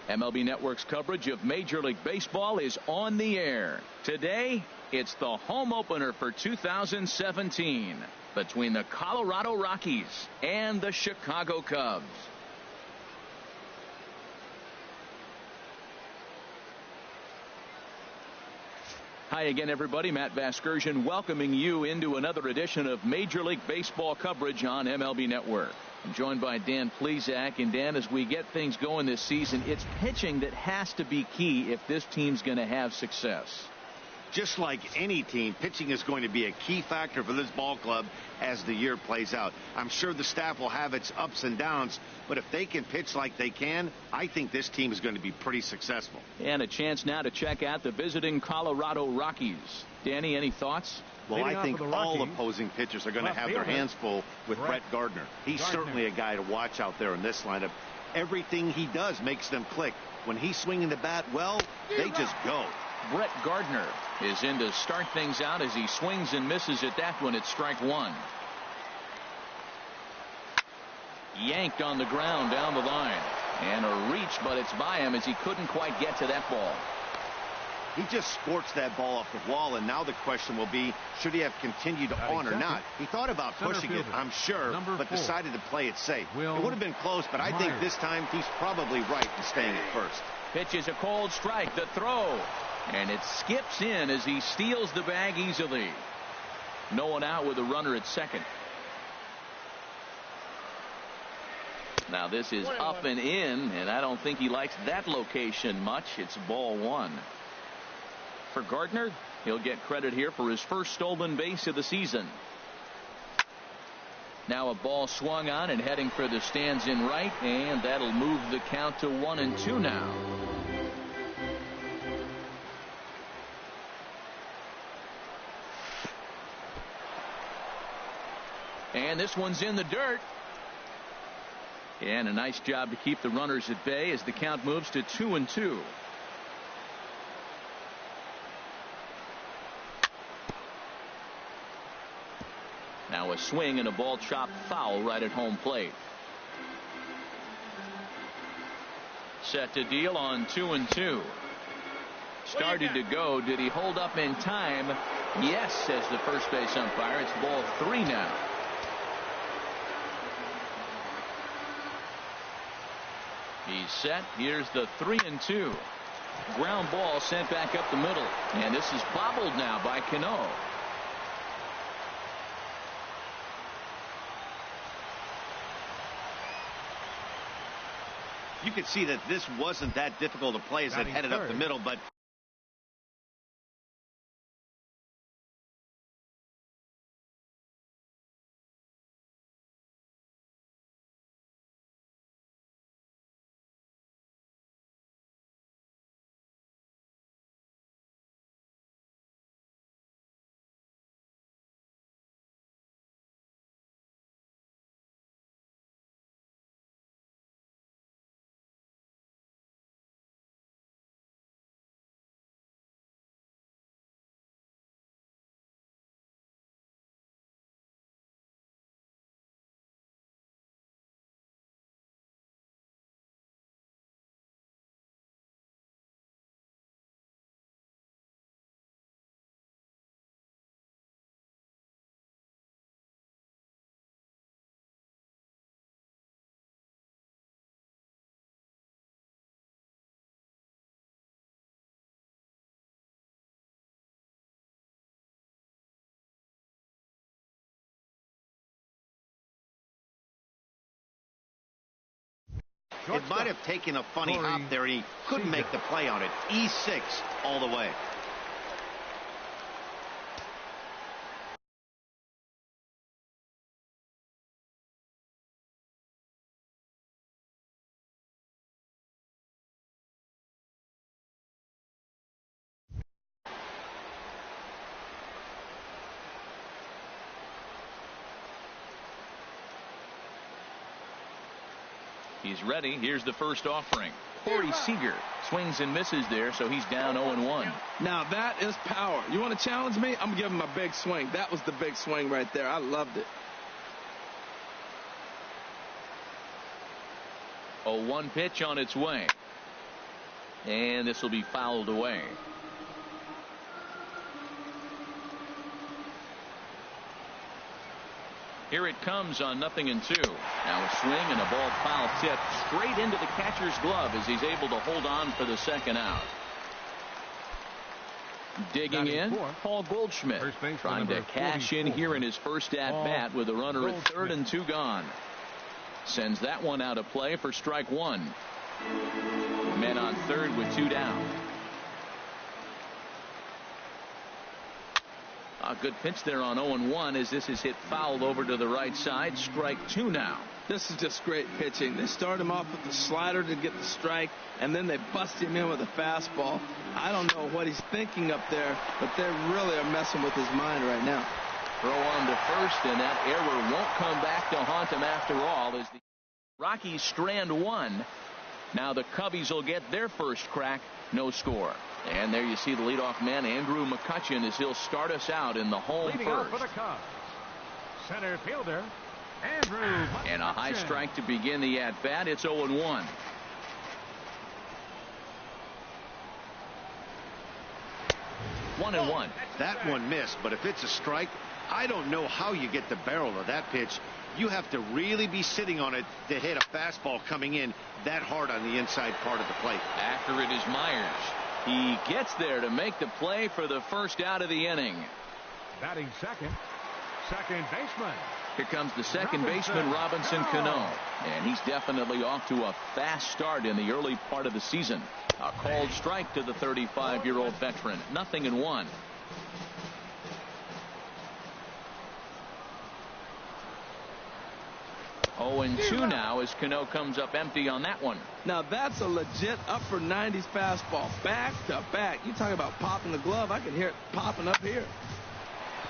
MLB Network's coverage of Major League Baseball is on the air. Today, it's the home opener for 2017 between the Colorado Rockies and the Chicago Cubs. Hi again, everybody. Matt Vasgersian welcoming you into another edition of Major League Baseball coverage on MLB Network. I'm joined by Dan Plesac. And Dan, as we get things going this season, it's pitching that has to be key if this team's going to have success. Just like any team, pitching is going to be a key factor for this ball club as the year plays out. I'm sure the staff will have its ups and downs, but if they can pitch like they can, I think this team is going to be pretty successful. And a chance now to check out the visiting Colorado Rockies. Danny, any thoughts? Well, I think all opposing pitchers are going to have their hands full with Brett Gardner. He's certainly a guy to watch out there in this lineup. Everything he does makes them click. When he's swinging the bat well, they just go. Brett Gardner is in to start things out as he swings and misses at that one at strike one. Yanked on the ground down the line. And a reach, but it's by him as he couldn't quite get to that ball. He just scorched that ball off the wall, and now the question will be, should he have continued on or not? He thought about pushing it, I'm sure, but decided to play it safe. It would have been close, but I think this time he's probably right in staying at first. Pitch is a cold strike. The throw. And it skips in as he steals the bag easily. No one out with a runner at second. Now this is up and in, and I don't think he likes that location much. It's ball one. For Gardner, he'll get credit here for his first stolen base of the season. Now a ball swung on and heading for the stands in right, and that'll move the count to 1-2 now. And this one's in the dirt. And a nice job to keep the runners at bay as the count moves to 2-2. Now a swing and a ball chopped foul right at home plate. Set to deal on 2-2. Started to go. Did he hold up in time? Yes, says the first base umpire. It's ball three now. He's set. Here's the 3-2. Ground ball sent back up the middle. And this is bobbled now by Cano. You could see that this wasn't that difficult to play as it headed up the middle, but it might have taken a funny hop there, and he couldn't make the play on it. E6 all the way. He's ready. Here's the first offering. Corey Seager swings and misses there, so he's down 0-1. Now that is power. You want to challenge me? I'm giving him a big swing. That was the big swing right there. I loved it. 0-1 pitch on its way. And this will be fouled away. Here it comes on 0-2. Now a swing and a ball foul tip straight into the catcher's glove as he's able to hold on for the second out. Digging in, Paul Goldschmidt, trying to cash in here in his first at-bat with a runner at third and 2 gone. Sends that one out of play for strike one. Men on third with 2 down. A good pitch there on 0-1 as this is hit foul over to the right side. Strike 2 now. This is just great pitching. They start him off with the slider to get the strike, and then they bust him in with a fastball. I don't know what he's thinking up there, but they really are messing with his mind right now. Throw on to first, and that error won't come back to haunt him after all as the Rockies strand one. Now the Cubbies will get their first crack. No score. And there you see the leadoff man, Andrew McCutchen, as he'll start us out in the home Leading first. For the Cubs, center fielder, Andrew McCutchen. And a high strike to begin the at-bat. It's 0-1. One and one. That one missed, but if it's a strike, I don't know how you get the barrel of that pitch. You have to really be sitting on it to hit a fastball coming in that hard on the inside part of the plate. After it is Myers. He gets there to make the play for the first out of the inning. Batting second baseman. Here comes the second baseman, Robinson Cano. And he's definitely off to a fast start in the early part of the season. A called strike to the 35-year-old veteran. 0-1. Oh, and 2 now as Cano comes up empty on that one. Now that's a legit upper 90s fastball. Back to back. You talk about popping the glove. I can hear it popping up here.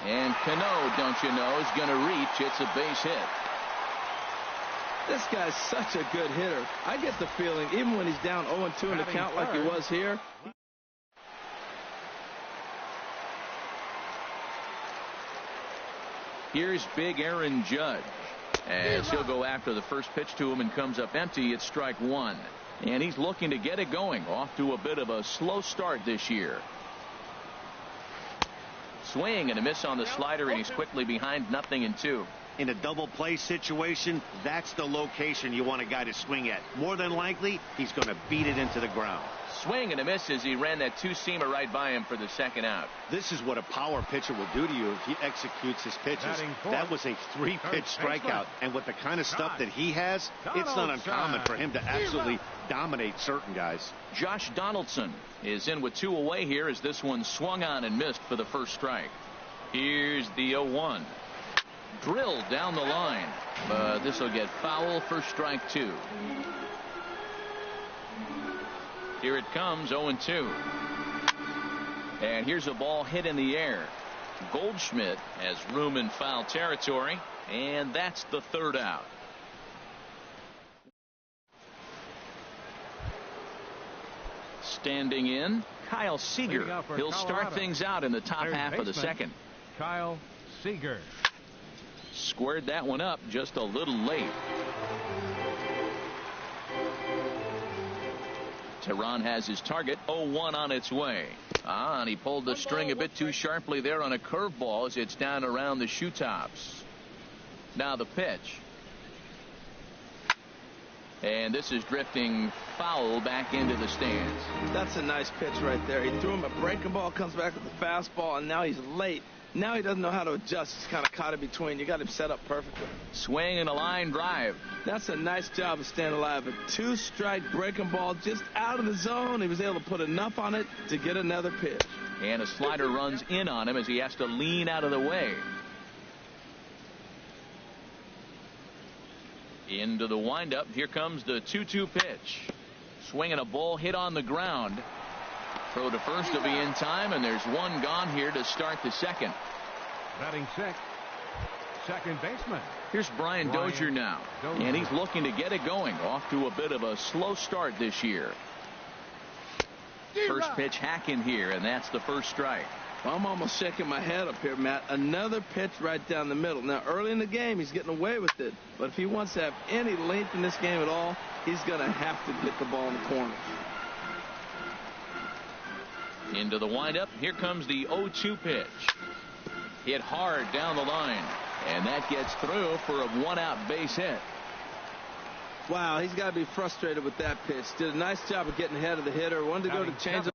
And Cano, don't you know, is going to reach. It's a base hit. This guy's such a good hitter. I get the feeling, even when he's down 0-2 in the count like he was here. Here's big Aaron Judge. As he'll go after the first pitch to him and comes up empty. It's strike one. And he's looking to get it going. Off to a bit of a slow start this year. Swing and a miss on the slider, and he's quickly behind 0-2. In a double play situation, that's the location you want a guy to swing at. More than likely, he's going to beat it into the ground. Swing and a miss as he ran that two-seamer right by him for the second out. This is what a power pitcher will do to you if he executes his pitches. That was a 3-pitch strikeout, and with the kind of stuff that he has, it's not uncommon for him to absolutely dominate certain guys. Josh Donaldson is in with 2 away here as this one swung on and missed for the first strike. Here's the 0-1. Drilled down the line, but this will get foul for strike 2. Here it comes, 0-2. And here's a ball hit in the air. Goldschmidt has room in foul territory, and that's the third out. Standing in, Kyle Seager. He'll start things out in the top half of the second. Kyle Seager. Squared that one up just a little late. Tehran has his target. 0-1 on its way. And he pulled the string a bit too sharply there on a curveball as it's down around the shoe tops. Now the pitch. And this is drifting foul back into the stands. That's a nice pitch right there. He threw him a breaking ball, comes back with the fastball, and now he's late. Now he doesn't know how to adjust. He's kind of caught in between. You got him set up perfectly. Swing and a line drive. That's a nice job of staying alive. A 2-strike breaking ball just out of the zone. He was able to put enough on it to get another pitch. And a slider runs in on him as he has to lean out of the way. Into the windup. Here comes the 2-2 pitch. Swinging a ball hit on the ground. Throw to first will be in time, and there's one gone here to start the second. Batting sixth, second baseman. Here's Brian Dozier now, and he's looking to get it going. Off to a bit of a slow start this year. First pitch hacking here, and that's the first strike. I'm almost shaking my head up here, Matt. Another pitch right down the middle. Now, early in the game, he's getting away with it. But if he wants to have any length in this game at all, he's going to have to get the ball in the corner. Into the windup. Here comes the 0-2 pitch. Hit hard down the line. And that gets through for a one-out base hit. Wow, he's got to be frustrated with that pitch. Did a nice job of getting ahead of the hitter. Wanted to go to change it.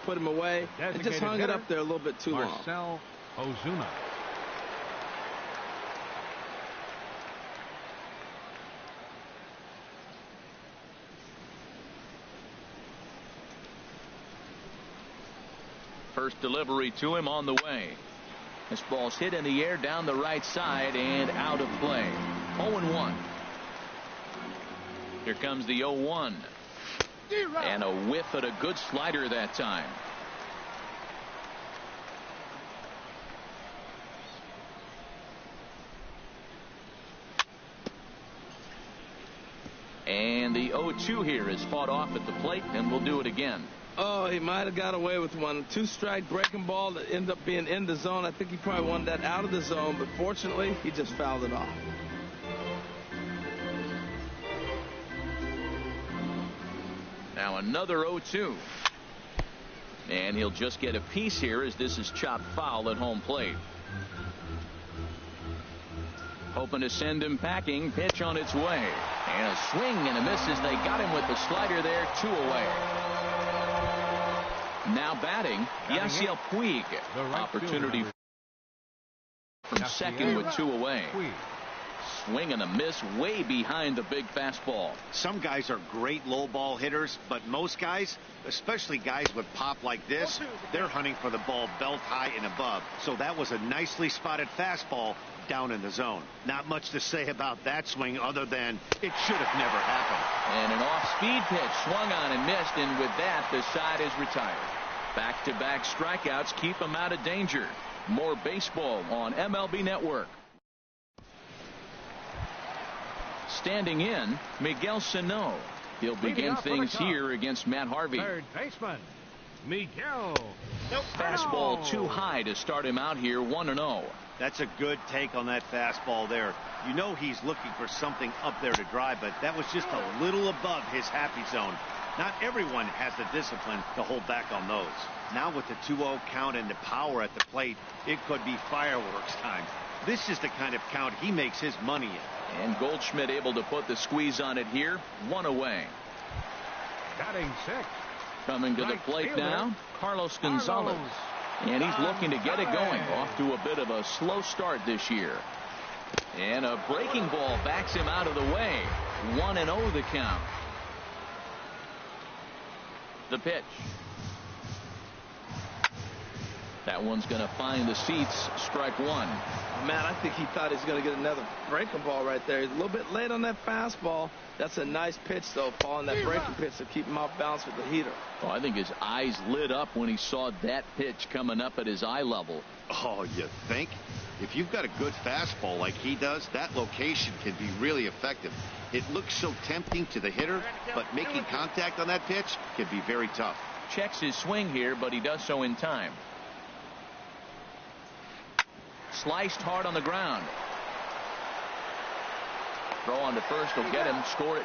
Put him away and just hung it up there a little bit too long. Marcell Ozuna. First delivery to him on the way. This ball's hit in the air down the right side and out of play. 0-1. Here comes the 0-1. And a whiff at a good slider that time. And the 0-2 here is fought off at the plate, and we'll do it again. Oh, he might have got away with one. 2-strike breaking ball that ended up being in the zone. I think he probably wanted that out of the zone, but fortunately, he just fouled it off. Now another 0-2. And he'll just get a piece here as this is chopped foul at home plate. Hoping to send him packing. Pitch on its way. And a swing and a miss as they got him with the slider there. 2 away. Now batting, Yasiel Puig. Opportunity from second with 2 away. Swing and a miss way behind the big fastball. Some guys are great low ball hitters, but most guys, especially guys with pop like this, they're hunting for the ball belt high and above. So that was a nicely spotted fastball down in the zone. Not much to say about that swing other than it should have never happened. And an off-speed pitch swung on and missed, and with that the side is retired. Back-to-back strikeouts keep him out of danger. More baseball on MLB Network. Standing in, Miguel Sano. He'll begin things here against Matt Harvey. Third baseman, Miguel. Fastball too high to start him out here 1-0. That's a good take on that fastball there. You know he's looking for something up there to drive, but that was just a little above his happy zone. Not everyone has the discipline to hold back on those. Now with the 2-0 count and the power at the plate, it could be fireworks time. This is the kind of count he makes his money in. And Goldschmidt able to put the squeeze on it here. 1 away. Batting 6. Coming to the plate now, Carlos Gonzalez. And he's looking to get it going. Off to a bit of a slow start this year. And a breaking ball backs him out of the way. 1-0 the count. The pitch. That one's going to find the seats. Strike 1. Man, I think he thought he was going to get another breaking ball right there. He's a little bit late on that fastball. That's a nice pitch, though, Paul, and that breaking pitch to keep him off balance with the heater. Oh, I think his eyes lit up when he saw that pitch coming up at his eye level. Oh, you think? If you've got a good fastball like he does, that location can be really effective. It looks so tempting to the hitter, but making contact on that pitch can be very tough. Checks his swing here, but he does so in time. Sliced hard on the ground. Throw on to first will get him. Score at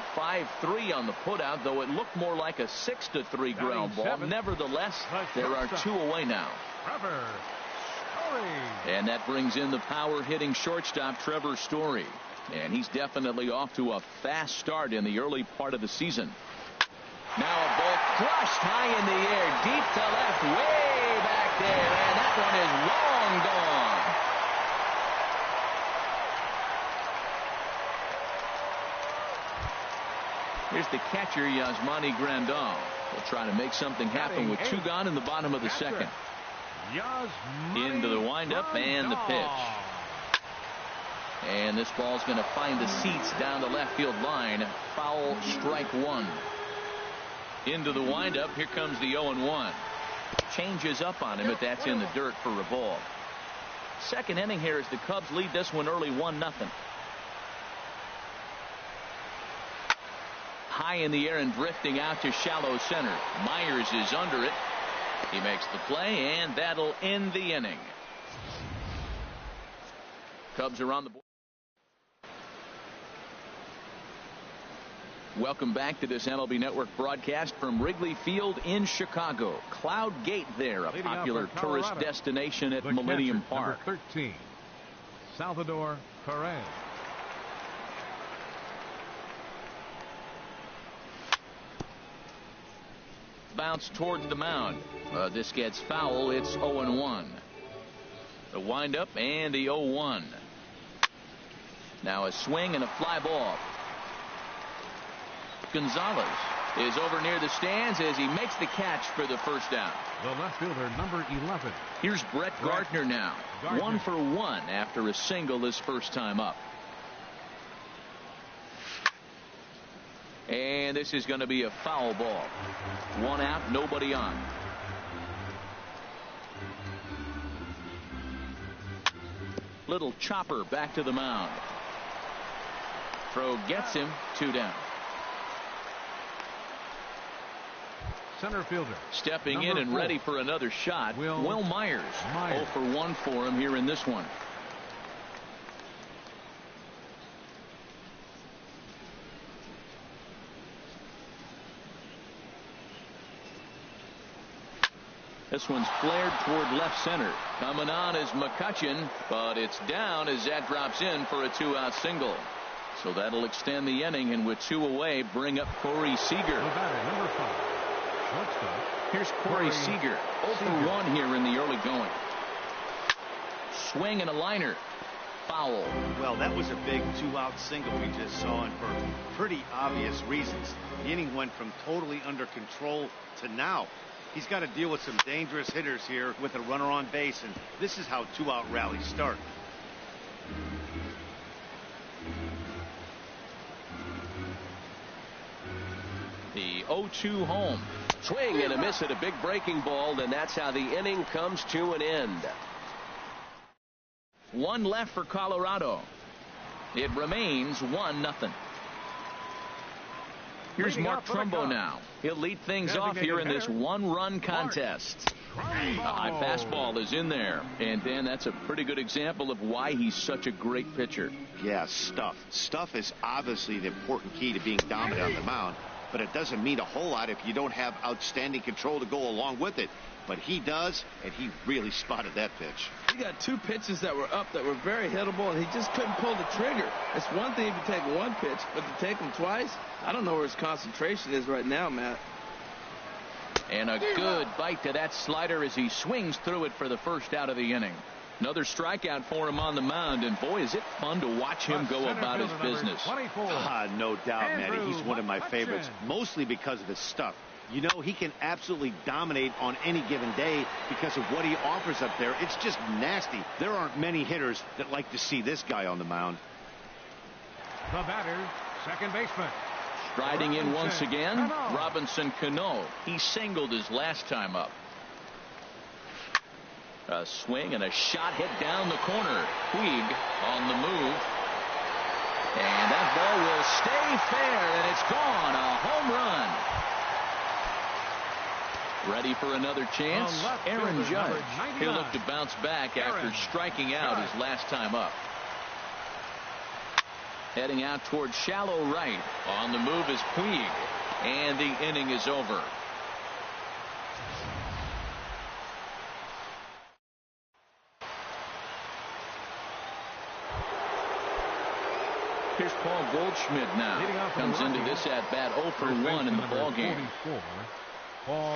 5-3 on the putout, though it looked more like a 6-3 ground ball. Nevertheless, there are 2 away now. And that brings in the power-hitting shortstop, Trevor Story. And he's definitely off to a fast start in the early part of the season. Now a ball crushed high in the air, deep to left, way back there. And that one is long gone. Here's the catcher, Yasmani Grandal. Will try to make something happen with 2 gone in the bottom of the second. Into the windup and the pitch. And this ball's going to find the seats down the left field line. Foul, strike 1. Into the windup. Here comes the 0-1. Changes up on him, but that's in the dirt for a ball. Second inning here as the Cubs lead this one early 1-0. high in the air and drifting out to shallow center. Myers is under it. He makes the play, and that'll end the inning. Cubs are on the board. Welcome back to this MLB Network broadcast from Wrigley Field in Chicago. Cloud Gate there, a popular tourist destination at Millennium Park. Number 13, Salvador Perez. Bounce towards the mound. This gets foul. It's 0-1. The windup and the 0-1. Now a swing and a fly ball. Gonzalez is over near the stands as he makes the catch for the first down. The left fielder, number 11. Here's Brett Gardner now. 1 for 1 after a single his first time up. And this is going to be a foul ball. 1 out, nobody on. Little chopper back to the mound. Throw gets him. 2 down. Center fielder. Stepping number in and 4. ready for another shot. Will Myers. 0 for 1 for him here in this one. This one's flared toward left center. Coming on is McCutchen, but it's down as that drops in for a 2-out single. So that'll extend the inning, and with 2 away, bring up Corey Seager. Number 5. Here's Corey Seager. 0 for 1 here in the early going. Swing and a liner. Foul. Well, that was a big 2-out single we just saw, and for pretty obvious reasons. The inning went from totally under control to now. He's got to deal with some dangerous hitters here with a runner on base, and this is how 2-out rallies start. The 0-2 home. Swing and a miss at a big breaking ball, and that's how the inning comes to an end. 1 left for Colorado. It remains 1-0. Here's Mark Trumbo now. He'll lead things off here in this 1-run contest. A high fastball is in there. And Dan, that's a pretty good example of why he's such a great pitcher. Yeah, stuff. Stuff is obviously the important key to being dominant on the mound, but it doesn't mean a whole lot if you don't have outstanding control to go along with it. But he does, and he really spotted that pitch. He got 2 pitches that were up that were very hittable, and he just couldn't pull the trigger. It's one thing if you take 1 pitch, but to take them twice, I don't know where his concentration is right now, Matt. And a good bite to that slider as he swings through it for the first out of the inning. Another strikeout for him on the mound, and boy, is it fun to watch him go about his business. No doubt, Matty. He's one of my favorites, mostly because of his stuff. You know, he can absolutely dominate on any given day because of what he offers up there. It's just nasty. There aren't many hitters that like to see this guy on the mound. The batter, second baseman. Striding in once again, Robinson Cano. He singled his last time up. A swing and a shot hit down the corner. Puig on the move. And that ball will stay fair, and it's gone. A home run. Ready for another chance? Aaron Judge. He'll look to bounce back after striking out his last time up. Heading out towards shallow right. On the move is Puig. And the inning is over. Here's Paul Goldschmidt now. Comes into this at bat 0 for 1 in the ball game. Paul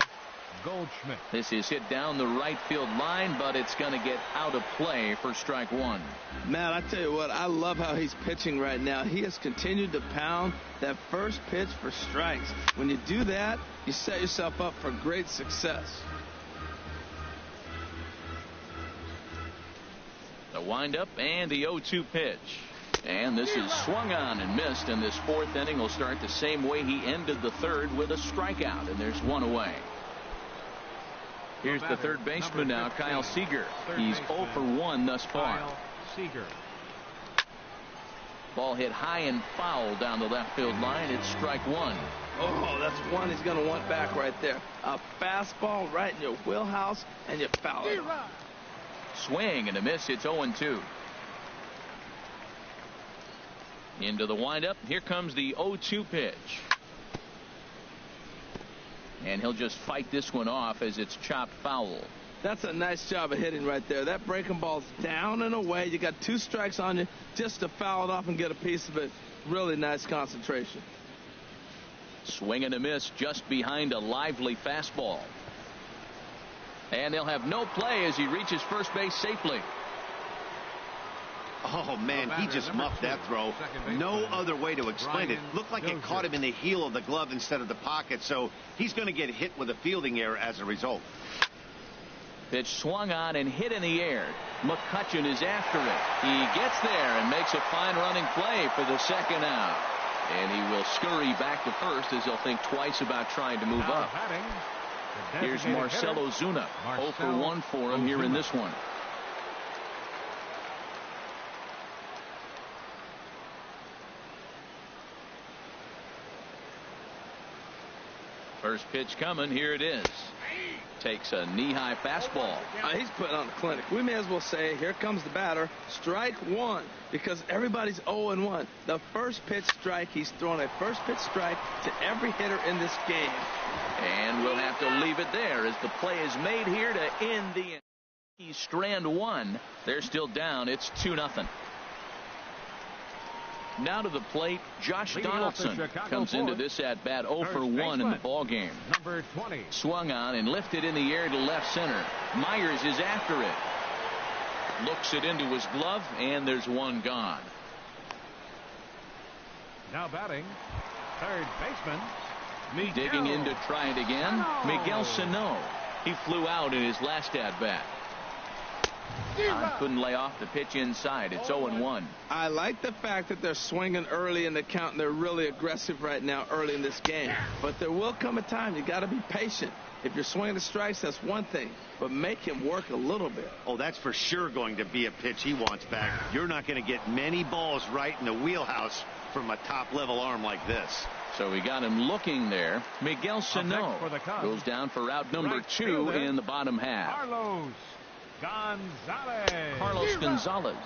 Goldschmidt. This is hit down the right field line, but it's going to get out of play for strike 1. Matt, I tell you what, I love how he's pitching right now. He has continued to pound that first pitch for strikes. When you do that, you set yourself up for great success. The windup and the 0-2 pitch. And this is swung on and missed, and this 4th inning will start the same way he ended the 3rd with a strikeout, and there's 1 away. Here's the 3rd baseman now, Kyle Seager. He's 0 for 1 thus far. Seager. Ball hit high and foul down the left field line. It's strike one. Oh, that's one he's going to want back right there. A fastball right in your wheelhouse, and you foul it. Swing and a miss. It's 0-2. Into the windup. Here comes the 0-2 pitch. And he'll just fight this one off as it's chopped foul. That's a nice job of hitting right there. That breaking ball's down and away. You got 2 strikes on you just to foul it off and get a piece of it. Really nice concentration. Swing and a miss just behind a lively fastball. And they'll have no play as he reaches first base safely. Oh, man, he just muffed that throw. No other way to explain it. Looked like it caught him in the heel of the glove instead of the pocket, so he's going to get hit with a fielding error as a result. Pitch swung on and hit in the air. McCutchen is after it. He gets there and makes a fine running play for the second out. And he will scurry back to first as he'll think twice about trying to move up. Here's Marcell Ozuna. 0 for 1 for him here in this one. First pitch coming. Here it is. Takes a knee-high fastball. He's putting on a clinic. We may as well say, here comes the batter. Strike one, because everybody's 0-1. The first pitch strike, he's thrown a first pitch strike to every hitter in this game. And we'll have to leave it there as the play is made here to end the strand one. They're still down. It's 2-0. Now to the plate, Josh Donaldson comes into this at bat 0 for 1 in the ball game. Number 20. Swung on and lifted in the air to left center. Myers is after it. Looks it into his glove, and there's one gone. Now batting, third baseman, Miguel. Digging in to try it again, Miguel Sano. He flew out in his last at bat. Couldn't lay off the pitch inside. It's 0-1. I like the fact that they're swinging early in the count, and they're really aggressive right now early in this game. But there will come a time you got to be patient. If you're swinging the strikes, that's one thing, but make him work a little bit. Oh, that's for sure going to be a pitch he wants back. You're not going to get many balls right in the wheelhouse from a top-level arm like this. So we got him looking there. Miguel Sano goes down for out number 2 in the bottom half. Carlos Gonzalez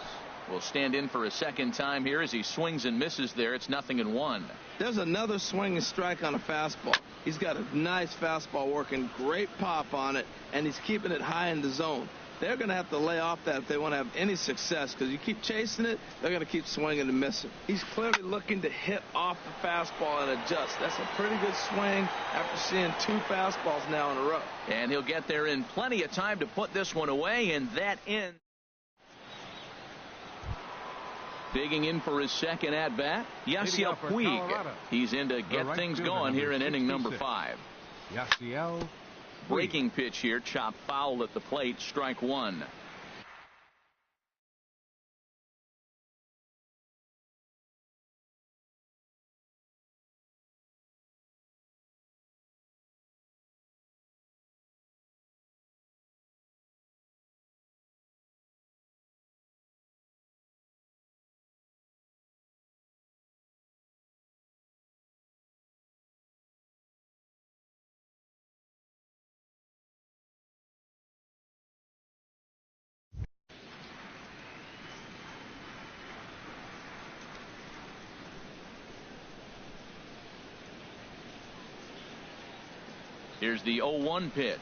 will stand in for a second time here as he swings and misses there. It's 0-1. There's another swing and strike on a fastball. He's got a nice fastball working, great pop on it, and he's keeping it high in the zone. They're going to have to lay off that if they want to have any success, because you keep chasing it, they're going to keep swinging and missing. He's clearly looking to hit off the fastball and adjust. That's a pretty good swing after seeing 2 fastballs now in a row. And he'll get there in plenty of time to put this one away, and that ends. Digging in for his second at-bat, Yasiel Puig. He's in to get things going here in inning number 5. Yasiel. Breaking pitch here, chopped foul at the plate, strike one. Here's the 0-1 pitch.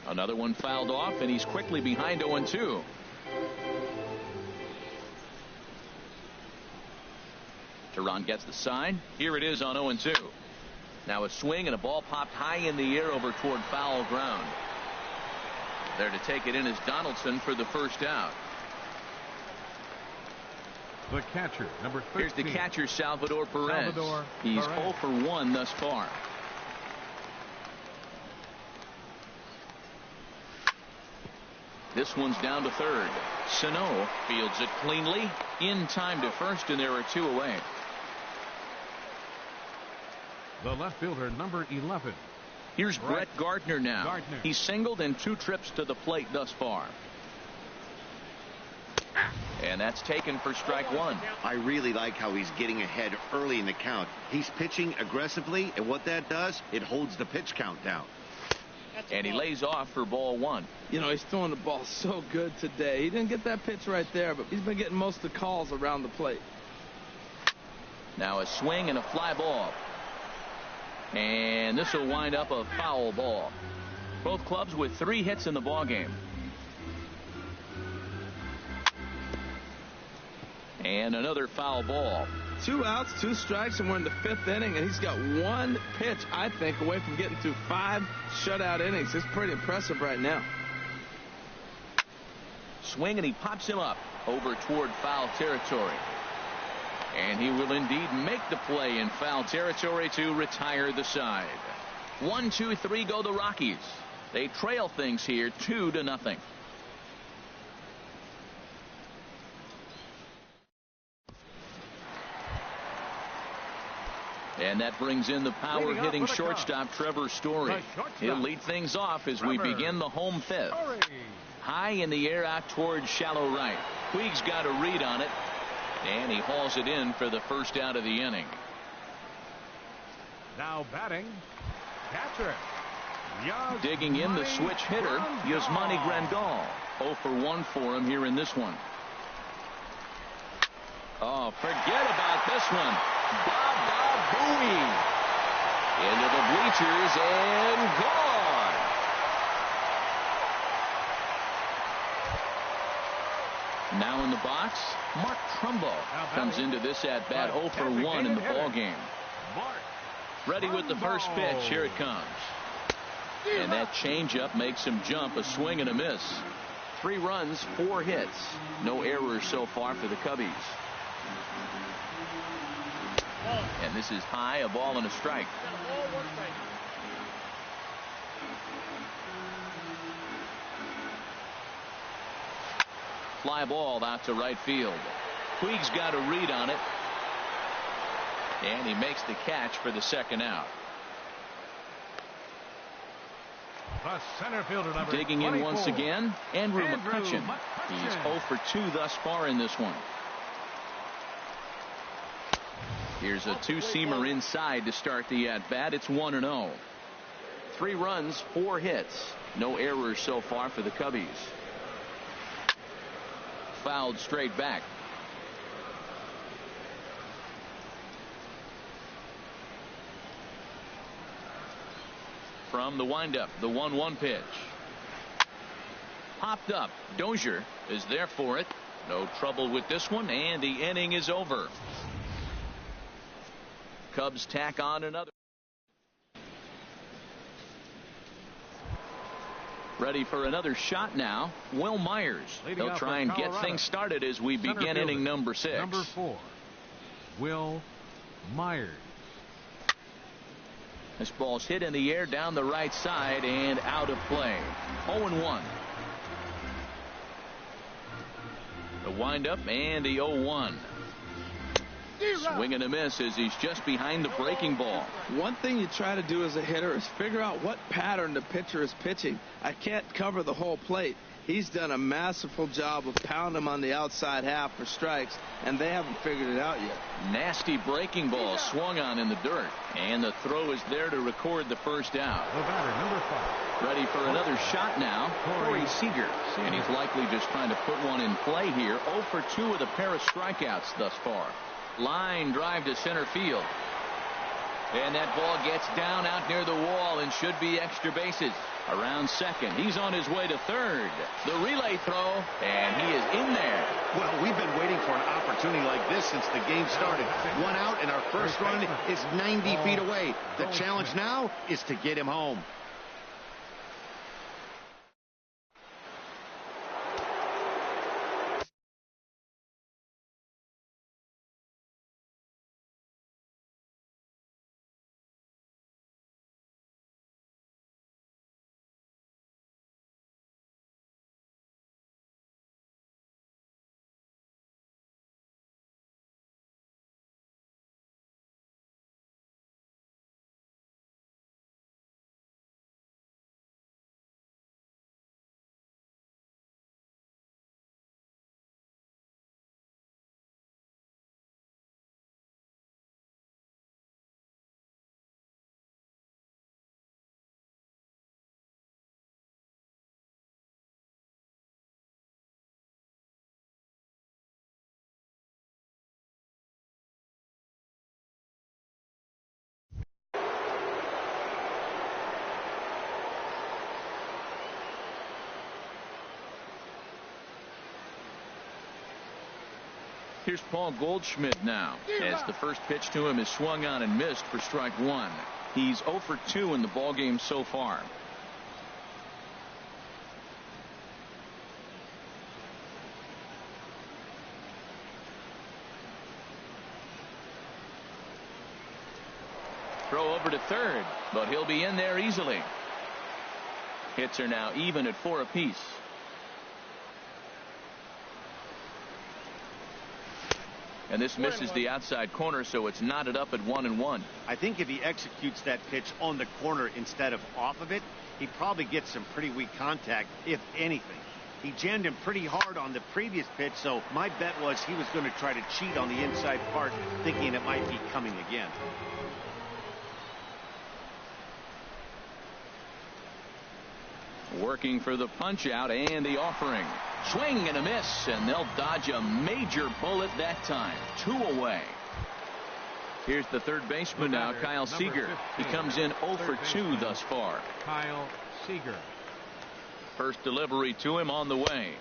Another one fouled off, and he's quickly behind 0-2. Teheran gets the sign. Here it is on 0-2. Now a swing and a ball popped high in the air over toward foul ground. There to take it in is Donaldson for the first out. The catcher, number 13. Here's the catcher, Salvador Perez. He's 0 for 1 thus far. This one's down to third. Sano fields it cleanly in time to first, and there are 2 away. The left fielder, number 11. Here's Brett Gardner now. He's singled in 2 trips to the plate thus far. And that's taken for strike one. I really like how he's getting ahead early in the count. He's pitching aggressively, and what that does, it holds the pitch count down. And he lays off for ball one. You know, he's throwing the ball so good today. He didn't get that pitch right there, but he's been getting most of the calls around the plate. Now a swing and a fly ball. And this will wind up a foul ball. Both clubs with 3 hits in the ball game. And another foul ball. 2 outs, 2 strikes, and we're in the 5th inning, and he's got 1 pitch, I think, away from getting through 5 shutout innings. It's pretty impressive right now. Swing, and he pops him up over toward foul territory. And he will indeed make the play in foul territory to retire the side. 1, 2, 3 go the Rockies. They trail things here 2-0. And that brings in the power hitting shortstop Trevor Story. He'll lead things off as we begin the home 5th. High in the air out towards shallow right. Puig's got a read on it, and he hauls it in for the first out of the inning. Now batting, catcher. Digging in the switch hitter, Yasmani Grandal. 0 for 1 for him here in this one. Oh, forget about this one. Baba Booey into the bleachers and gone. Now in the box, Mark Trumbo comes into this at bat 0 for 1 in the ball game. Ready with the first pitch. Here it comes. And that changeup makes him jump. A swing and a miss. 3 runs, 4 hits. No errors so far for the Cubbies. And this is high, a ball and a strike. Fly ball out to right field. Puig's got a read on it. And he makes the catch for the second out. The center fielder number Digging 24. In once again, Andrew McCutchen. He's 0 for 2 thus far in this one. Here's a 2-seamer inside to start the at-bat. It's 1-0. 3 runs, 4 hits. No errors so far for the Cubbies. Fouled straight back. From the windup, the 1-1 pitch. Popped up. Dozier is there for it. No trouble with this one, and the inning is over. Cubs tack on another. Ready for another shot now. Will Myers. They'll try and get things started as we begin inning number 6. Number 4, Will Myers. This ball's hit in the air down the right side and out of play. 0-1. The windup and the 0-1. Swing and a miss as he's just behind the breaking ball. One thing you try to do as a hitter is figure out what pattern the pitcher is pitching. I can't cover the whole plate. He's done a masterful job of pounding him on the outside half for strikes, and they haven't figured it out yet. Nasty breaking ball swung on in the dirt, and the throw is there to record the first out. The batter, number 5. Ready for another shot now, Corey Seager. And he's likely just trying to put one in play here. 0 for 2 with a pair of strikeouts thus far. Line drive to center field. And that ball gets down out near the wall and should be extra bases. Around second. He's on his way to third. The relay throw, and he is in there. Well, we've been waiting for an opportunity like this since the game started. 1 out, and our first run is 90 feet away. The challenge now is to get him home. Here's Paul Goldschmidt now, as the first pitch to him is swung on and missed for strike one. He's 0 for 2 in the ballgame so far. Throw over to third, but he'll be in there easily. Hits are now even at 4 apiece. And this misses the outside corner, so it's knotted up at 1-1. I think if he executes that pitch on the corner instead of off of it, he probably gets some pretty weak contact, if anything. He jammed him pretty hard on the previous pitch, so my bet was he was going to try to cheat on the inside part, thinking it might be coming again. Working for the punch out and the offering. Swing and a miss, and they'll dodge a major bullet that time. 2 away. Here's the third baseman now, Kyle Seager. He comes in 0 for 2 thus far. Kyle Seager. First delivery to him on the way.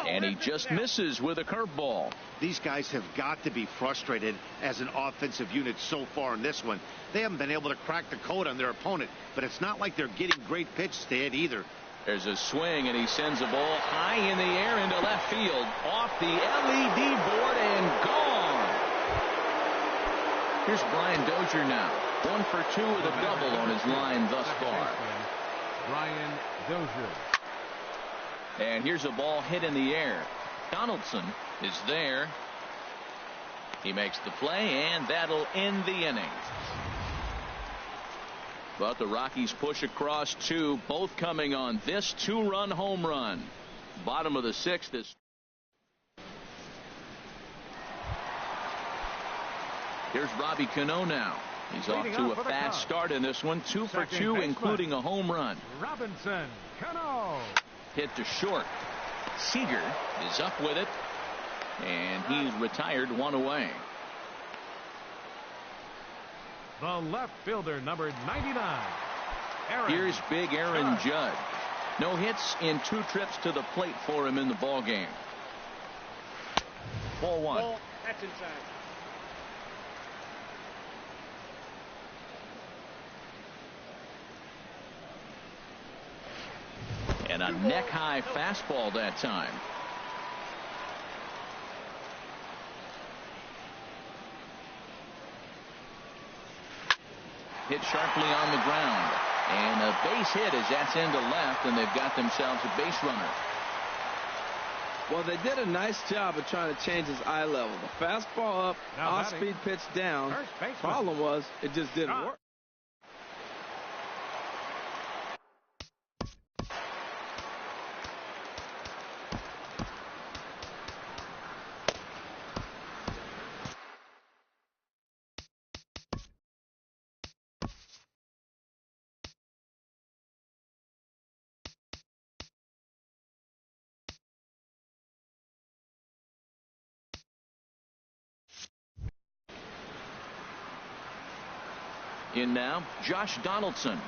And he just misses with a curveball. These guys have got to be frustrated as an offensive unit so far in this one. They haven't been able to crack the code on their opponent, but it's not like they're getting great pitches to hit either. There's a swing, and he sends a ball high in the air into left field, off the LED board and gone. Here's Brian Dozier now, 1 for 2 with a double on his line thus far. Brian Dozier. And here's a ball hit in the air. Donaldson is there. He makes the play, and that'll end the inning. But the Rockies push across 2, both coming on this 2-run home run. Bottom of the 6th is. Here's Robbie Cano now. He's off to a fast start in this one. 2 for 2, including a home run. Robinson Cano. Hit to short. Seager is up with it, and he's retired 1 away. The left fielder, number 99. Aaron. Here's big Aaron Judge. No hits in 2 trips to the plate for him in the ball game. Ball 1. Ball, that's inside. And a neck-high fastball that time. Hit sharply on the ground. And a base hit as that's into left, and they've got themselves a base runner. Well, they did a nice job of trying to change his eye level. The fastball up, off-speed pitch down. Problem was, it just didn't work. In now, Josh Donaldson.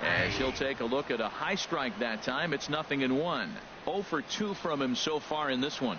As he'll take a look at a high strike that time. It's 0-1. 0 for 2 from him so far in this one.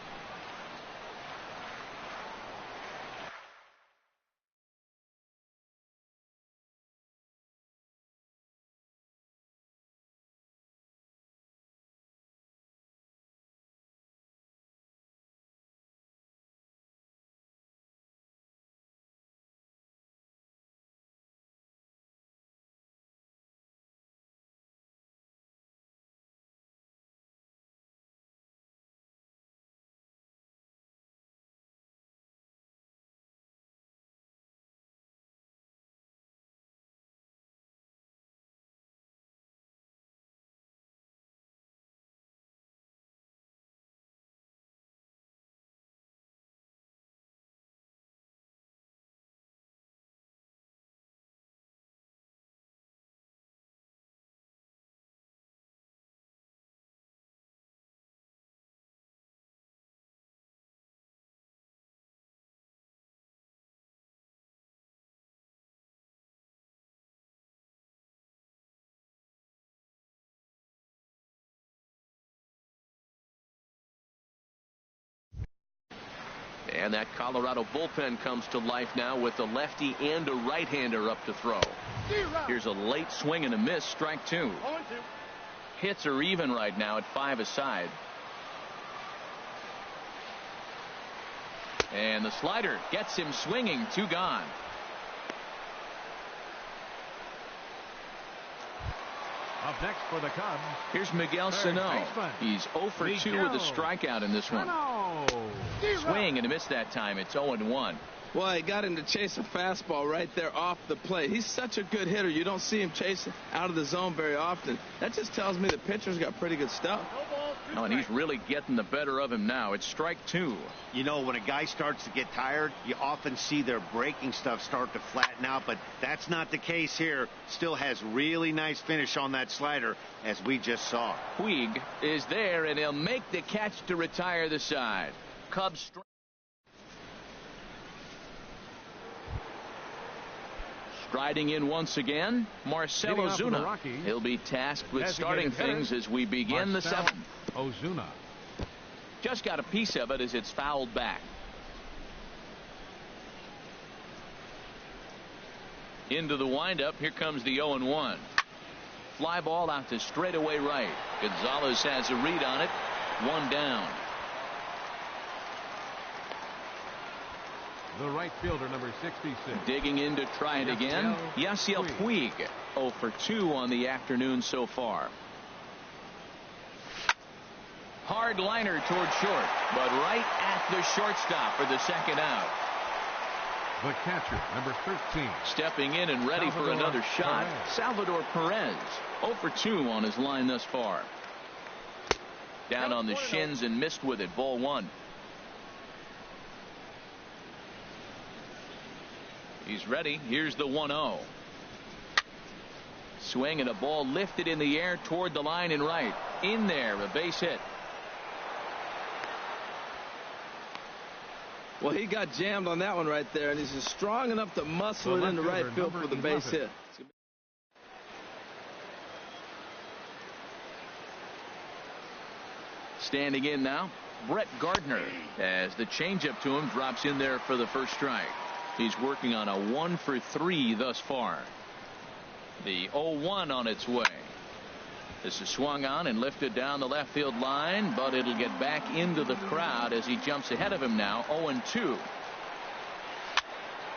And that Colorado bullpen comes to life now with a lefty and a right-hander up to throw. Here's a late swing and a miss, strike two. Hits are even right now at 5 aside. And the slider gets him swinging, 2 gone. Up next for the Cubs, here's Miguel Sano. He's 0 for 2 with a strikeout in this one. Swing and a miss that time. It's 0-1. Well, he got him to chase a fastball right there off the plate. He's such a good hitter. You don't see him chase out of the zone very often. That just tells me the pitcher's got pretty good stuff. Oh, and he's really getting the better of him now. It's strike 2. You know, when a guy starts to get tired, you often see their breaking stuff start to flatten out, but that's not the case here. Still has really nice finish on that slider, as we just saw. Puig is there, and he'll make the catch to retire the side. Cubs. Striding in once again, Marcell Ozuna. He'll be tasked with starting things as we begin the 7th. Ozuna just got a piece of it as it's fouled back. Into the windup. Here comes the 0-1. Fly ball out to straightaway right. Gonzalez has a read on it. 1 down. The right fielder, number 66. Digging in to try it again. Yasiel Puig, 0 for 2 on the afternoon so far. Hard liner toward short, but right at the shortstop for the second out. The catcher, number 13. Stepping in and ready for another shot, Salvador Perez. 0 for 2 on his line thus far. Down on the shins and missed with it. Ball 1. He's ready. Here's the 1-0. Swing and a ball lifted in the air toward the line and right. In there, a base hit. Well, he got jammed on that one right there, and he's just strong enough to muscle it into right field for the base hit. Standing in now, Brett Gardner, as the changeup to him drops in there for the first strike. He's working on a 1 for 3 thus far. The 0-1 on its way. This is swung on and lifted down the left field line, but it'll get back into the crowd as he jumps ahead of him now. 0-2.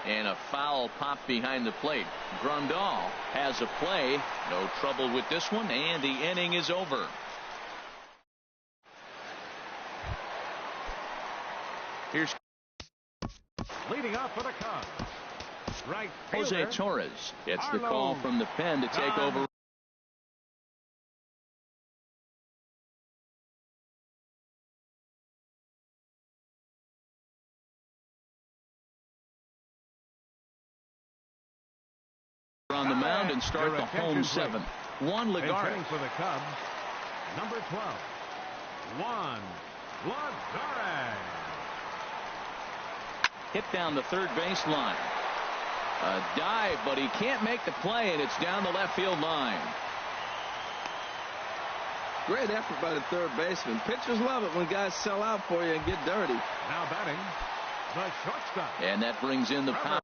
And a foul pop behind the plate. Grandal has a play. No trouble with this one, and the inning is over. Here's leading off for the Cubs. Right Jose fielder, Torres gets the call from the pen to take over. On the mound and start the home 7th. Juan Lagares. For the Cubs, number 12, Juan Lagares. Hit down the third base line. A dive, but he can't make the play, and it's down the left field line. Great effort by the third baseman. Pitchers love it when guys sell out for you and get dirty. Now batting, the shortstop. And that brings in the power.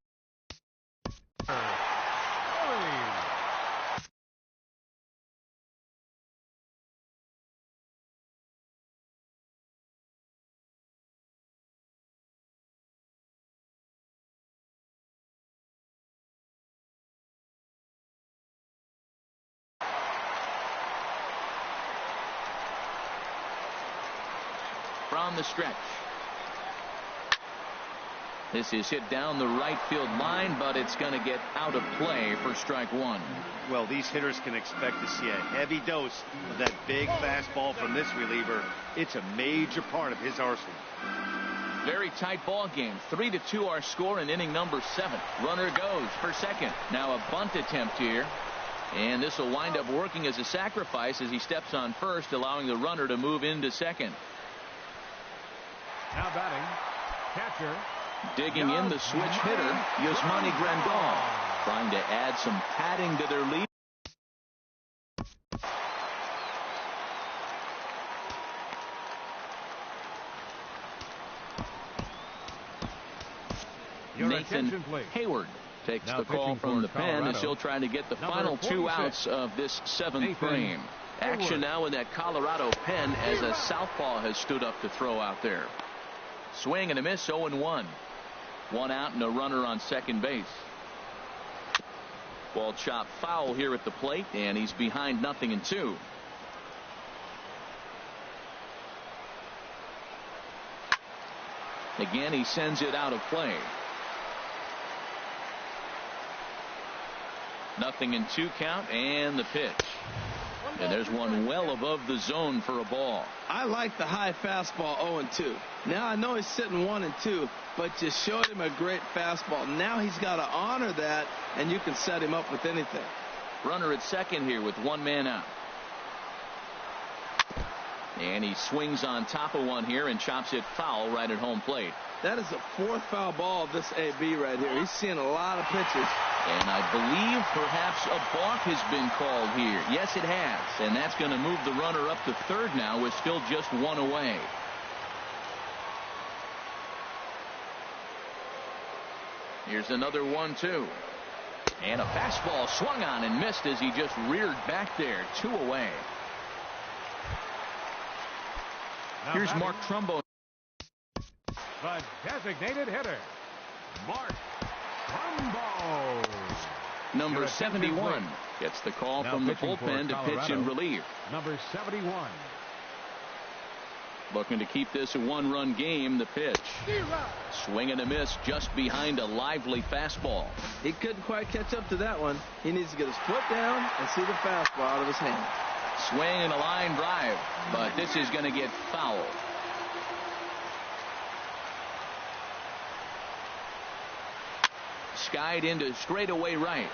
From the stretch. This is hit down the right field line, but it's going to get out of play for strike 1. Well, these hitters can expect to see a heavy dose of that big fastball from this reliever. It's a major part of his arsenal. Very tight ball game. 3-2 our score in inning number 7. Runner goes for second. Now a bunt attempt here. And this will wind up working as a sacrifice as he steps on first, allowing the runner to move into second. Now batting, catcher. Digging in the switch hitter, Yasmani Grandal, trying to add some padding to their lead. Nathan Hayward takes the call from the pen as he'll try to get the final 2 outs of this 7th frame. Action now in that Colorado pen as a southpaw has stood up to throw out there. Swing and a miss, 0-1. 1 out and a runner on second base. Ball chopped foul here at the plate, and he's behind 0-2. Again, he sends it out of play. 0-2 count, and the pitch. And there's one well above the zone for a ball. I like the high fastball 0-2. Now I know he's sitting 1-2, but you showed him a great fastball. Now he's got to honor that, and you can set him up with anything. Runner at second here with 1 man out. And he swings on top of one here and chops it foul right at home plate. That is the 4th foul ball of this AB right here. He's seeing a lot of pitches. And I believe perhaps a balk has been called here. Yes, it has. And that's going to move the runner up to third now with still just 1 away. Here's another 1-2. And a fastball swung on and missed as he just reared back there. 2 away. Here's Mark Trumbo. The designated hitter, Mark Trumbo. Number 71 gets the call from the bullpen to pitch in relief. Number 71. Looking to keep this a 1-run game. The pitch. Swing and a miss just behind a lively fastball. He couldn't quite catch up to that one. He needs to get his foot down and see the fastball out of his hand. Swing and a line drive, but this is going to get foul. Skied into straightaway right.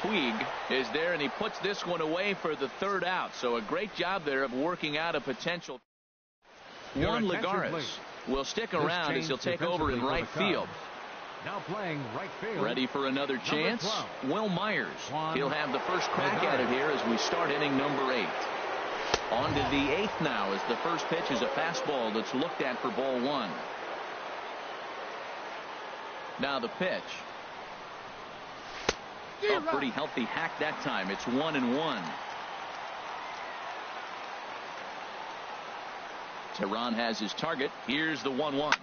Puig is there, and he puts this one away for the 3rd out. So a great job there of working out a potential. Juan Lagares will stick around as he'll take over in right field. Now playing right field. Ready for another chance? Will Myers. He'll have the first crack at it here as we start inning number 8. On to the 8th now as the first pitch is a fastball that's looked at for ball 1. Now the pitch. A pretty healthy hack that time. It's 1-1. Tehran has his target. Here's the 1-1.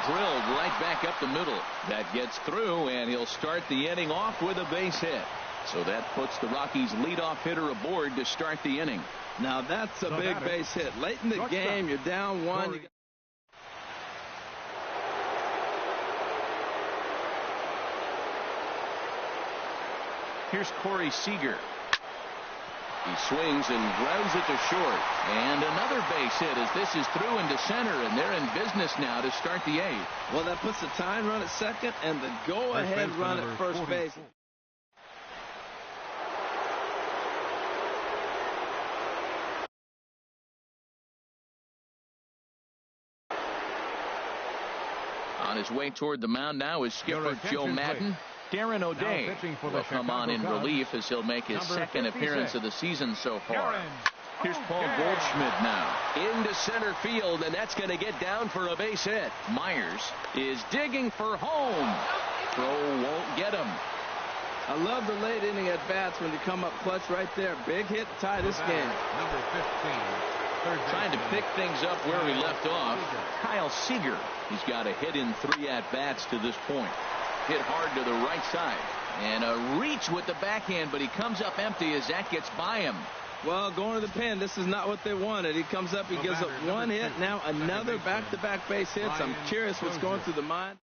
Drilled right back up the middle. That gets through, and he'll start the inning off with a base hit. So that puts the Rockies' leadoff hitter aboard to start the inning. Now that's a big base hit. Late in the game, you're down 1. Here's Corey Seager. He swings and grounds it to short. And another base hit as this is through into center, and they're in business now to start the 8th. Well, that puts the tying run at second and the go-ahead run at first base. On his way toward the mound now is skipper Joe Madden. Darren O'Day will come on in relief as he'll make his second appearance of the season so far. Here's Paul Goldschmidt now. Into center field, and that's going to get down for a base hit. Myers is digging for home. Throw won't get him. I love the late inning at bats when you come up clutch right there. Big hit, tie this game. Number 15. Trying to pick things up where we left off. Kyle Seager. He's got a hit in 3 at-bats to this point. Hit hard to the right side. And a reach with the backhand, but he comes up empty as that gets by him. Well, going to the pen, this is not what they wanted. He comes up, he gives up 1 hit, now another back-to-back base hits. I'm curious what's going through the mind.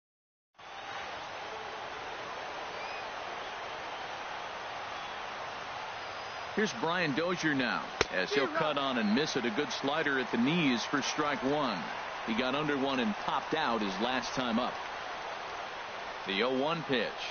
Here's Brian Dozier now as he'll cut on and miss it. A good slider at the knees for strike 1. He got under one and popped out his last time up. The 0-1 pitch.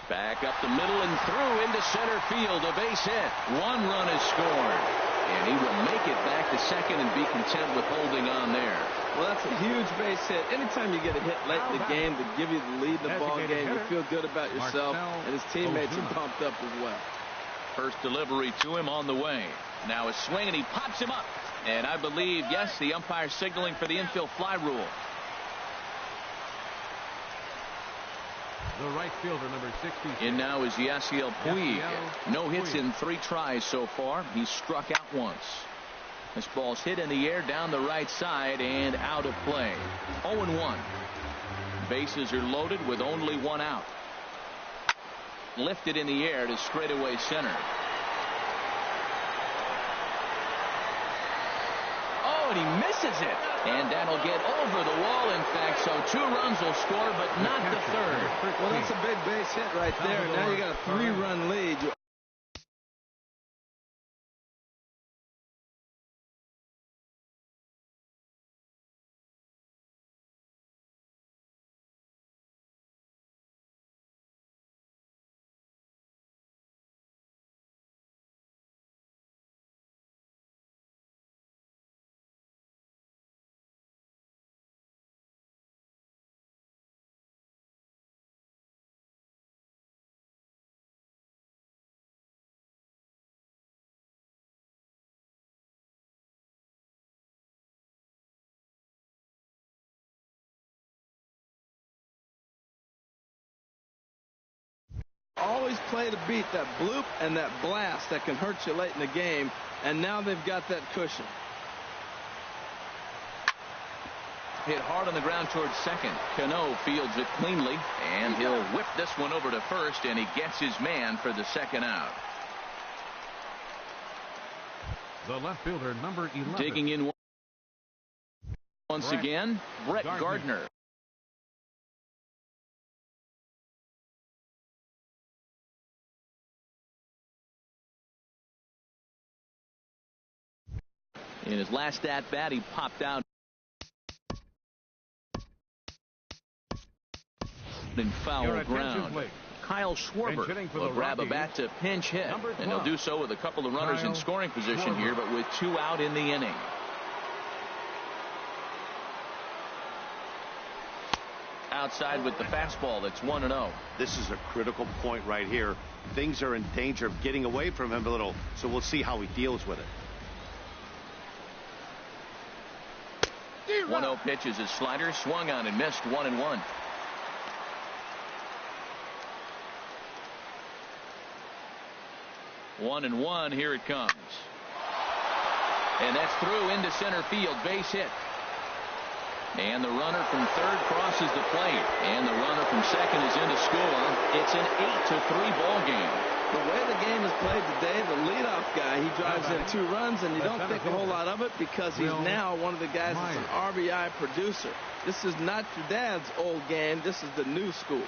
Back up the middle and through into center field. A base hit. 1 run is scored. And he will make it back to second and be content with holding on there. Well, that's a huge base hit. Anytime you get a hit late in the game to give you the lead in the ball game, you feel good about yourself, and his teammates are pumped up as well. First delivery to him on the way. Now a swing, and he pops him up. And I believe, yes, the umpire signaling for the infield fly rule. The right fielder, number 60. In now is Yasiel Puig. No hits in 3 tries so far. He's struck out once. This ball's hit in the air down the right side and out of play. 0-1. Bases are loaded with only 1 out. Lifted in the air to straightaway center. Oh, and he misses it. And that'll get over the wall, in fact, so 2 runs will score, but not the third. Well, that's a big base hit right there. Now you got a 3-run lead. Always play to beat that bloop and that blast that can hurt you late in the game, and now they've got that cushion. Hit hard on the ground towards second. Cano fields it cleanly, and he'll whip this one over to first, and he gets his man for the second out. The left fielder, number 11. Digging in once again, Brett Gardner. In his last at-bat, he popped out in foul ground. Kyle Schwarber will grab a bat to pinch hit, and he'll do so with a couple of runners in scoring position here, but with 2 out in the inning. Outside with the fastball. That's 1-0. This is a critical point right here. Things are in danger of getting away from him a little, so we'll see how he deals with it. 1-0 pitch is his slider, swung on and missed. 1-1. One and one. Here it comes, and that's through into center field. Base hit, and the runner from third crosses the plate, and the runner from second is in to score. It's an 8-3 ball game. The way the game is played today, the leadoff guy, he drives in 2 runs, and you don't think a whole lot of it because he's now one of the guys that's an RBI producer. This is not your dad's old game. This is the new school.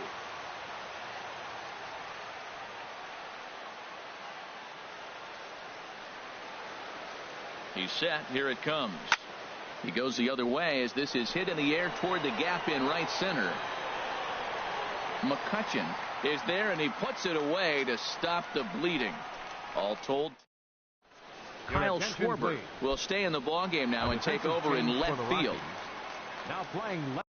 He's set. Here it comes. He goes the other way as this is hit in the air toward the gap in right center. McCutchen is there, and he puts it away to stop the bleeding. All told, Kyle Schwarber will stay in the ballgame now and take over in left field. Now playing left.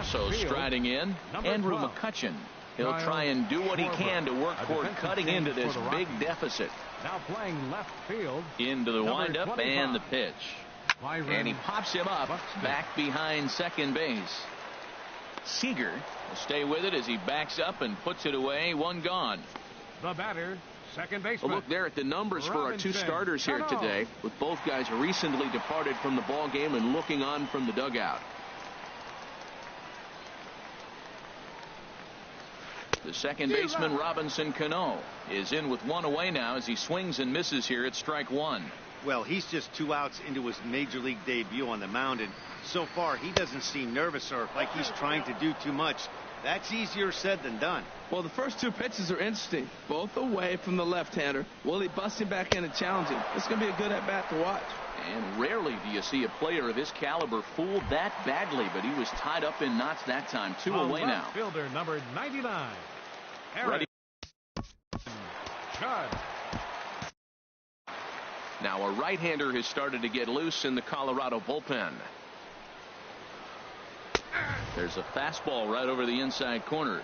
So striding in, Andrew McCutchen. He'll try and do what he can to work toward cutting into this big deficit. Now playing left field. Into the windup and the pitch. And he pops him up back behind second base. Seager will stay with it as he backs up and puts it away. 1 gone. The batter, second baseman. Well, look there at the numbers for our 2 starters here today, with both guys recently departed from the ball game and looking on from the dugout. The second baseman, Robinson Cano, is in with 1 away now as he swings and misses here at strike 1. Well, he's just 2 outs into his major league debut on the mound, and so far he doesn't seem nervous or like he's trying to do too much. That's easier said than done. Well, the first 2 pitches are interesting, both away from the left-hander. Will he bust him back in and challenge him? It's going to be a good at-bat to watch. And rarely do you see a player of his caliber fooled that badly, but he was tied up in knots that time. 2 away now. Fielder number 99. Ready. Judd. Now a right-hander has started to get loose in the Colorado bullpen. There's a fastball right over the inside corner.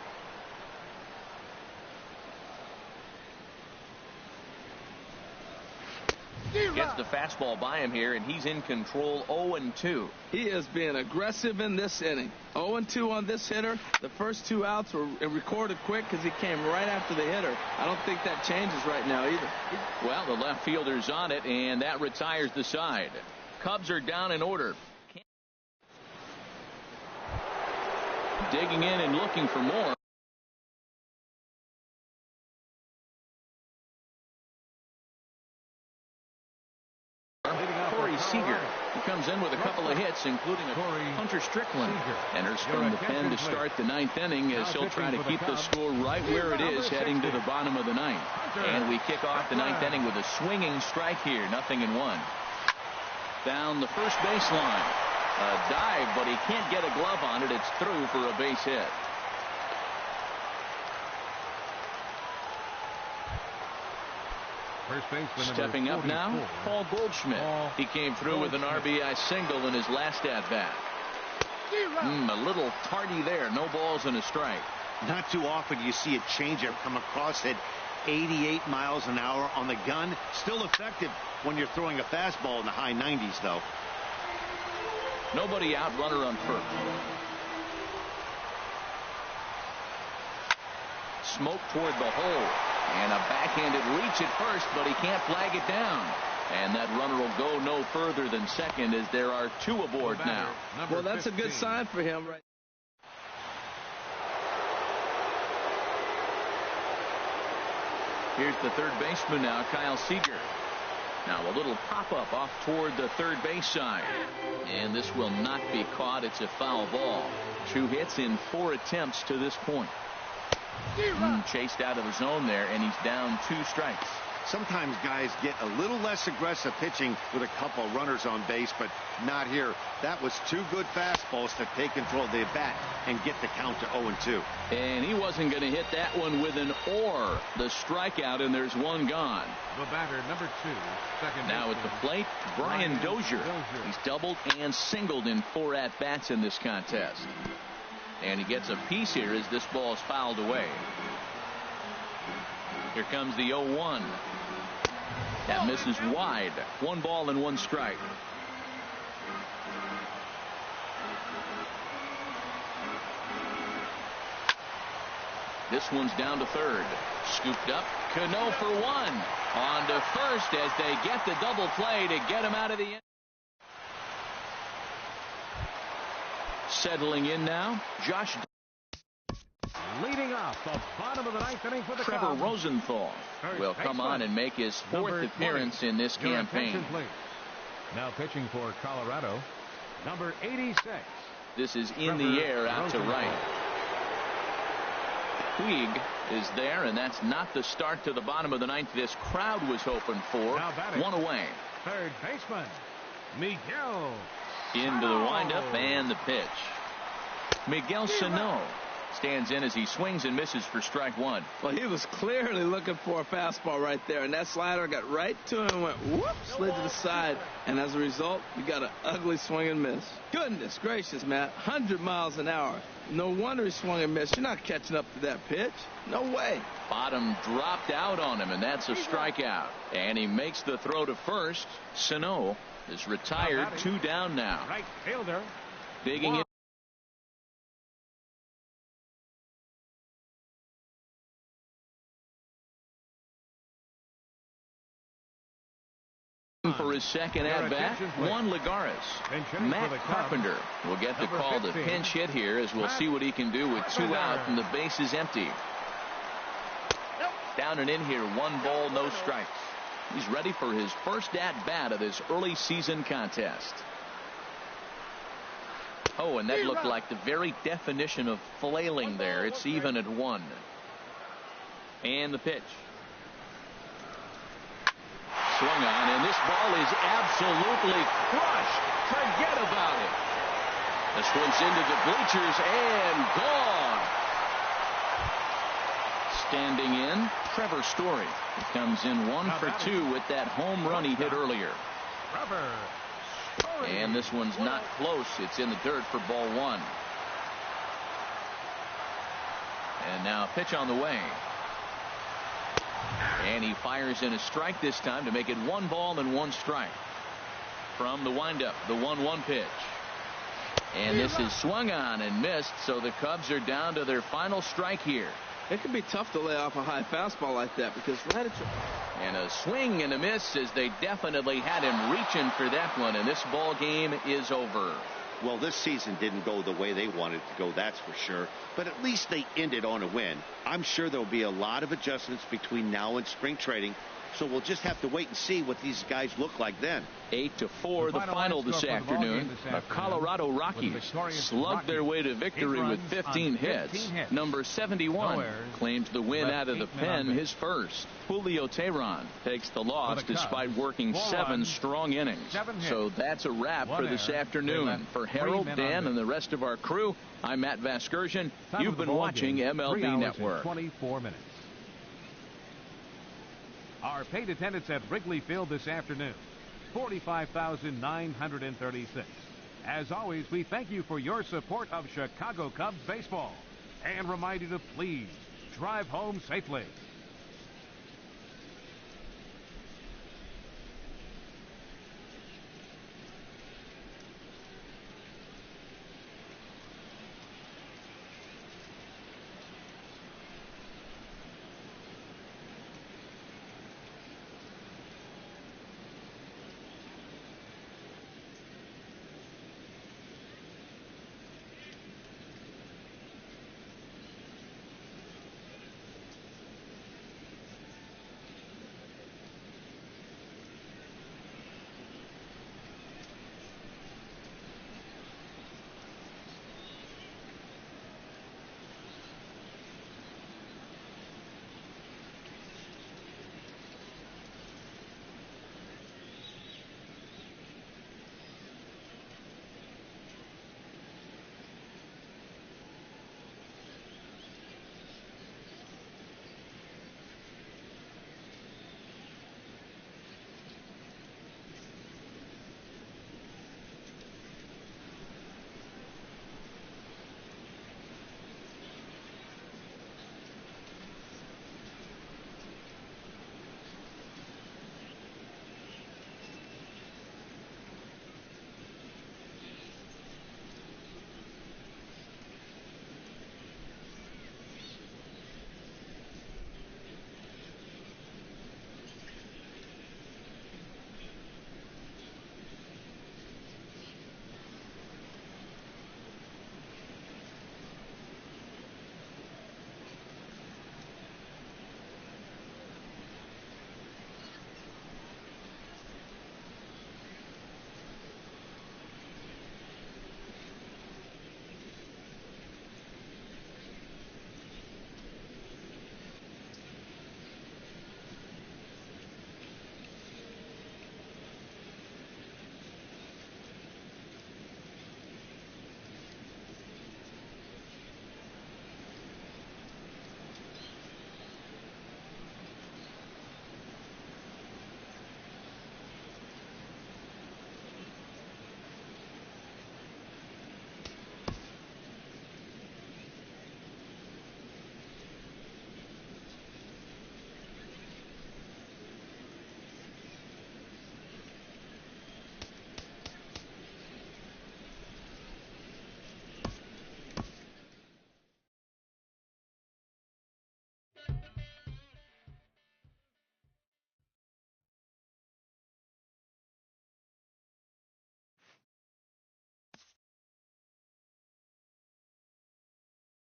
Gets the fastball by him here, and he's in control. 0-2. He is being aggressive in this inning. 0-2 on this hitter. The first 2 outs were recorded quick because he came right after the hitter. I don't think that changes right now either. Well, the left fielder's on it, and that retires the side. Cubs are down in order. Digging in and looking for more. Corey Seager. He comes in with a couple of hits, including a Hunter Strickland. Enters from the pen to start the 9th inning as he'll try to keep the score right where it is heading to the bottom of the 9th. And we kick off the 9th inning with a swinging strike here. 0-1. Down the first baseline. A dive, but he can't get a glove on it. It's through for a base hit. First baseman stepping up now, Paul Goldschmidt. He came through with an RBI single in his last at-bat. A little tardy there. No balls and a strike. Not too often you see a changeup come across at 88 miles an hour on the gun. Still effective when you're throwing a fastball in the high 90s, though. Nobody out, runner on first. Smoke toward the hole. And a backhanded reach at first, but he can't flag it down. And that runner will go no further than second as there are 2 aboard now. Well, that's 15. A good sign for him, right? Here's the third baseman now, Kyle Seager. Now a little pop-up off toward the third base side. And this will not be caught. It's a foul ball. 2 hits in 4 attempts to this point. Chased out of the zone there, and he's down 2 strikes. Sometimes guys get a little less aggressive pitching with a couple runners on base, but not here. That was 2 good fastballs to take control of the bat and get the count to 0-2. And he wasn't going to hit that one with an or. The strikeout, and there's 1 gone. The batter, number 2, second now at the plate, Brian Dozier. He's doubled and singled in 4 at-bats in this contest. And he gets a piece here as this ball is fouled away. Here comes the 0-1. That misses wide. 1 ball and 1 strike. This one's down to third. Scooped up. Cano for 1. On to first as they get the double play to get him out of the end. Settling in now, Josh. Leading off the bottom of the 9th inning for the Trevor Cubs. Rosenthal will come on and make his 4th appearance in this campaign. Now pitching for Colorado, number 86. This is in the air out to right. Puig is there, and that's not the start to the bottom of the 9th this crowd was hoping for. 1 away. Third baseman, Miguel. Into the windup and the pitch. Miguel Sano stands in as he swings and misses for strike 1. Well, he was clearly looking for a fastball right there, and that slider got right to him and went whoop, slid to the side, and as a result, you got an ugly swing and miss. Goodness gracious, Matt, 100 miles an hour. No wonder he swung and missed. You're not catching up to that pitch. No way. Bottom dropped out on him, and that's a strikeout. And he makes the throw to first. Sano is retired. 2 down now. Right fielder. Digging in. For his second at-bat, Juan Lagares. Matt Carpenter will get the call to pinch hit here as we'll see what he can do with 2 out and the base is empty. Down and in here, 1 ball, no strikes. He's ready for his first at-bat of this early season contest. Oh, and that looked like the very definition of flailing there. It's even at 1. And the pitch. Swung on, and this ball is absolutely crushed. Forget about it. This one's into the bleachers and gone. Standing in, Trevor Story. He comes in 1 for 2 with that home run he hit earlier. And this one's not close. It's in the dirt for ball 1. And now a pitch on the way. And he fires in a strike this time to make it 1 ball and 1 strike. From the windup, the 1-1 pitch. And this is swung on and missed, so the Cubs are down to their final strike here. It can be tough to lay off a high fastball like that because and a swing and a miss as they definitely had him reaching for that one, and this ball game is over. Well, this season didn't go the way they wanted to go, that's for sure. But at least they ended on a win. I'm sure there'll be a lot of adjustments between now and spring training. So we'll just have to wait and see what these guys look like then. 8-4 the final this afternoon. The Colorado Rockies slugged their way to victory with 15 hits. Number 71 claims the win out of the pen, his first. Julio Teheran takes the loss despite working 7 strong innings. So that's a wrap for this afternoon. For Harold, Dan, and the rest of our crew, I'm Matt Vasgersian. You've been watching MLB Network. 24 minutes. Our paid attendance at Wrigley Field this afternoon, 45,936. As always, we thank you for your support of Chicago Cubs baseball and remind you to please drive home safely.